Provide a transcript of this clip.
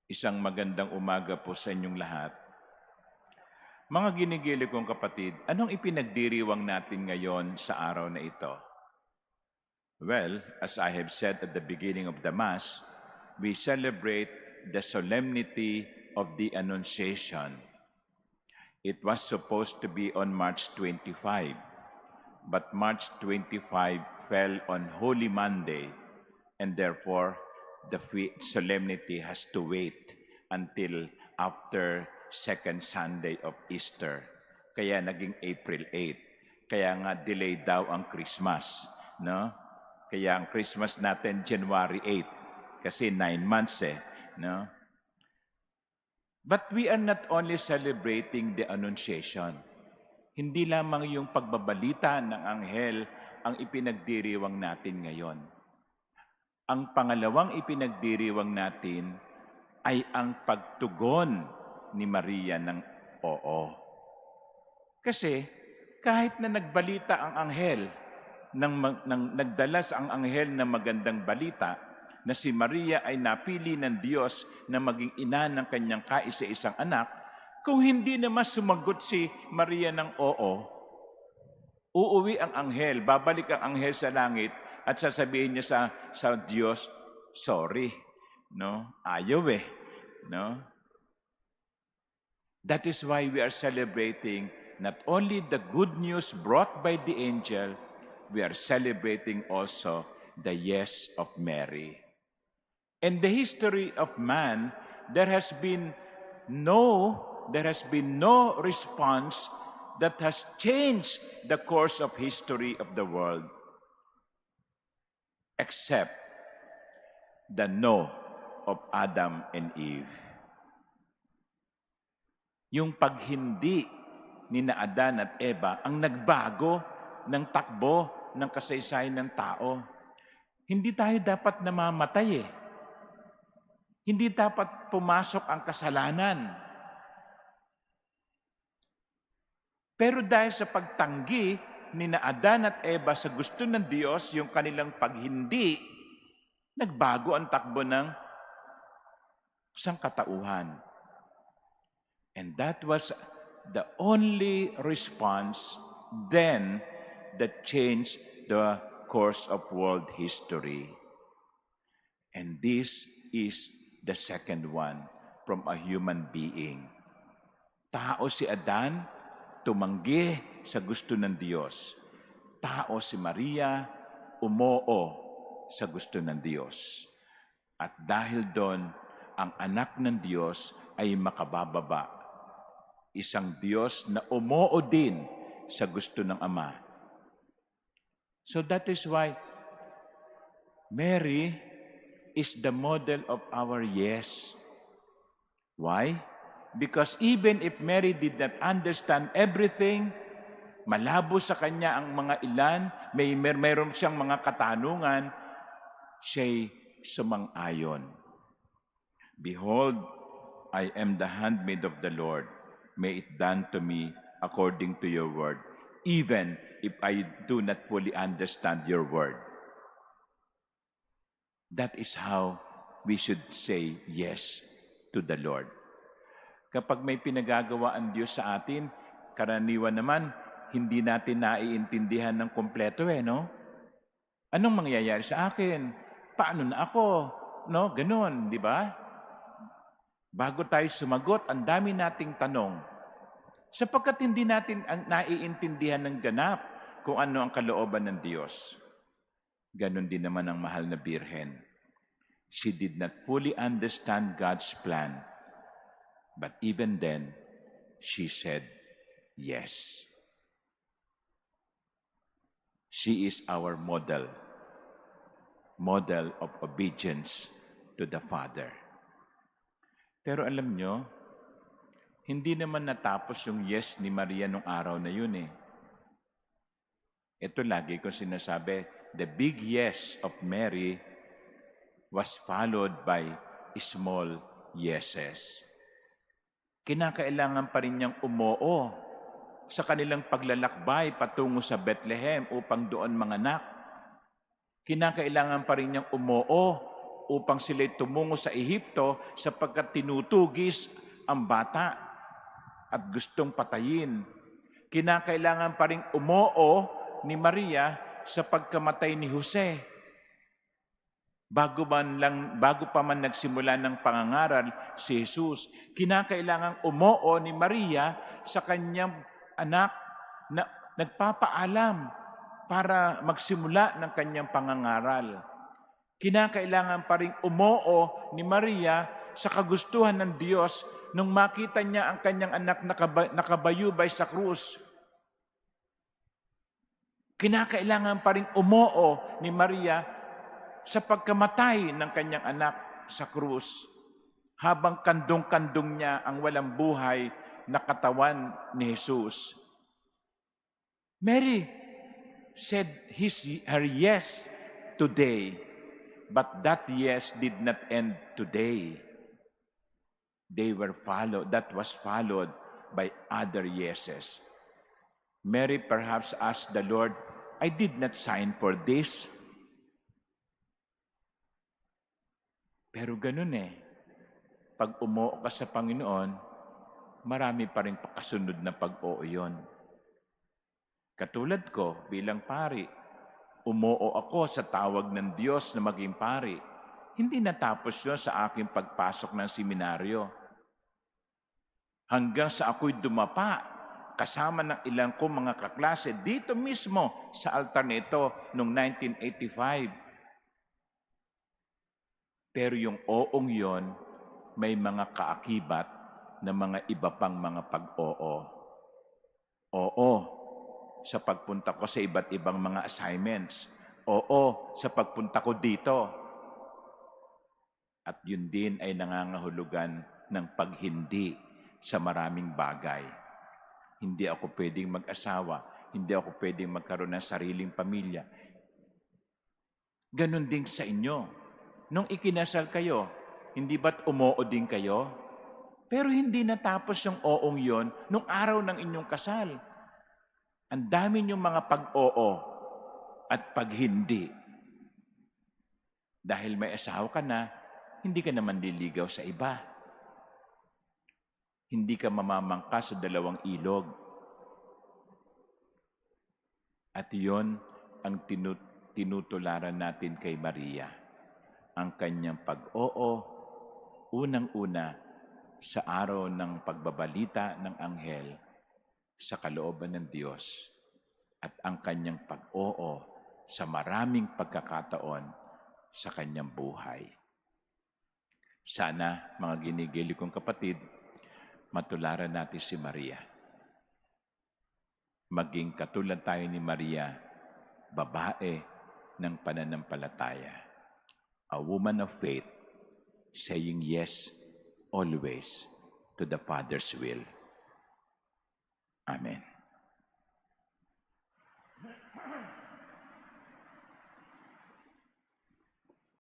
Isang magandang umaga po sa inyong lahat. Mga ginigili kong kapatid, anong ipinagdiriwang natin ngayon sa araw na ito? Well, as I have said at the beginning of the Mass, we celebrate the solemnity of the Annunciation. It was supposed to be on March 25, but March 25 fell on Holy Monday, and therefore the solemnity has to wait until after second Sunday of Easter. Kaya naging April 8. Kaya nga delayed daw ang Christmas, no? Kaya ang Christmas natin January 8 kasi 9 months no? But we are not only celebrating the Annunciation. Hindi lamang yung pagbabalita ng anghel ang ipinagdiriwang natin ngayon. Ang pangalawang ipinagdiriwang natin ay ang pagtugon ni Maria ng oo. Kasi kahit na nagbalita ang anghel, nagdalas ang anghel ng magandang balita na si Maria ay napili ng Diyos na maging ina ng kanyang kaisa-isang anak, kung hindi naman sumagot si Maria ng oo, uuwi ang anghel, babalik ang anghel sa langit at sasabihin niya sa Diyos, sorry, no? Ayaw no? That is why we are celebrating not only the good news brought by the angel, we are celebrating also the yes of Mary. In the history of man, there has been no response that has changed the course of history of the world except the no of Adam and Eve. Yung paghindi ni na Adan at Eva ang nagbago ng takbo ng kasaysayan ng tao. Hindi tayo dapat namamatay Hindi dapat pumasok ang kasalanan. Pero dahil sa pagtanggi ni na Adan at Eva sa gusto ng Diyos, yung kanilang paghindi, nagbago ang takbo ng sangkatauhan. And that was the only response then that changed the course of world history. And this is the second one from a human being. Tao si Adan, tumanggi sa gusto ng Diyos. Tao si Maria, umoo sa gusto ng Diyos. At dahil doon, ang anak ng Diyos ay makabababa. Isang Diyos na umoo din sa gusto ng Ama. So that is why Mary is the model of our yes. Why? Because even if Mary did not understand everything, malabo sa kanya ang mga ilan, mayroon siyang mga katanungan, siya'y sumang-ayon. Behold, I am the handmaid of the Lord. May it done to me according to your word, even if I do not fully understand your word. That is how we should say yes to the Lord. Kapag may pinagagawa ang Diyos sa atin, karaniwan naman, hindi natin naiintindihan ng kompleto no? Anong mangyayari sa akin? Paano na ako? No? Ganun, di ba? Bago tayo sumagot, ang dami nating tanong. Sapagkat hindi natin naiintindihan ng ganap kung ano ang kalooban ng Diyos. Ganon din naman ang mahal na Birhen. She did not fully understand God's plan. But even then, she said, yes. She is our model of obedience to the Father. Pero alam nyo, hindi naman natapos yung yes ni Maria nung araw na yun Ito lagi ko sinasabi, the big yes of Mary was followed by small yeses. Kinakailangan pa rin niyang umoo sa kanilang paglalakbay patungo sa Bethlehem upang doon manganak. Kinakailangan pa rin niyang umoo upang sila'y tumungo sa Ehipto sapagkat tinutugis ang bata at gustong patayin. Kinakailangan pa ring umoo ni Maria sa pagkamatay ni Jose. Bago pa man nagsimula ng pangangaral si Jesus, kinakailangang umoo ni Maria sa kanyang anak na nagpapaalam para magsimula ng kanyang pangangaral. Kinakailangan pa rin umoo ni Maria sa kagustuhan ng Diyos nung makita niya ang kanyang anak nakabayubay sa krus. Kinakailangan pa rin umoo ni Maria sa pagkamatay ng kanyang anak sa krus habang kandong-kandong niya ang walang buhay na katawan ni Jesus. Mary said her yes today, but that yes did not end today. That was followed by other yeses. Mary perhaps asked the Lord, I did not sign for this. Pero ganun Pag umoo ka sa Panginoon, marami pa rin pakasunod na pag-oo yun. Katulad ko bilang pari, umoo ako sa tawag ng Diyos na maging pari. Hindi natapos yun sa aking pagpasok ng seminaryo. Hanggang sa ako'y dumapa kasama ng ilang ko mga kaklase dito mismo sa altar nito noong 1985. Pero yung oong yon, may mga kaakibat na mga iba pang mga pag-oo. Oo, sa pagpunta ko sa iba't ibang mga assignments. Oo, sa pagpunta ko dito. At yun din ay nangangahulugan ng paghindi sa maraming bagay. Hindi ako pwedeng mag-asawa. Hindi ako pwedeng magkaroon ng sariling pamilya. Ganon din sa inyo. Nung ikinasal kayo, hindi ba't umoo din kayo? Pero hindi natapos yung oong yon nung araw ng inyong kasal. Ang dami niyong mga pag-oo at pag-hindi. Dahil may asawa ka na, hindi ka naman liligaw sa iba. Hindi ka mamamangka sa dalawang ilog. At iyon ang tinutularan natin kay Maria. Ang kanyang pag-oo, unang-una sa araw ng pagbabalita ng anghel sa kalooban ng Diyos at ang kanyang pag-oo sa maraming pagkakataon sa kanyang buhay. Sana, mga ginigili kong kapatid, matularan natin si Maria. Maging katulad tayo ni Maria, babae ng pananampalataya. A woman of faith, saying yes always to the Father's will. Amen.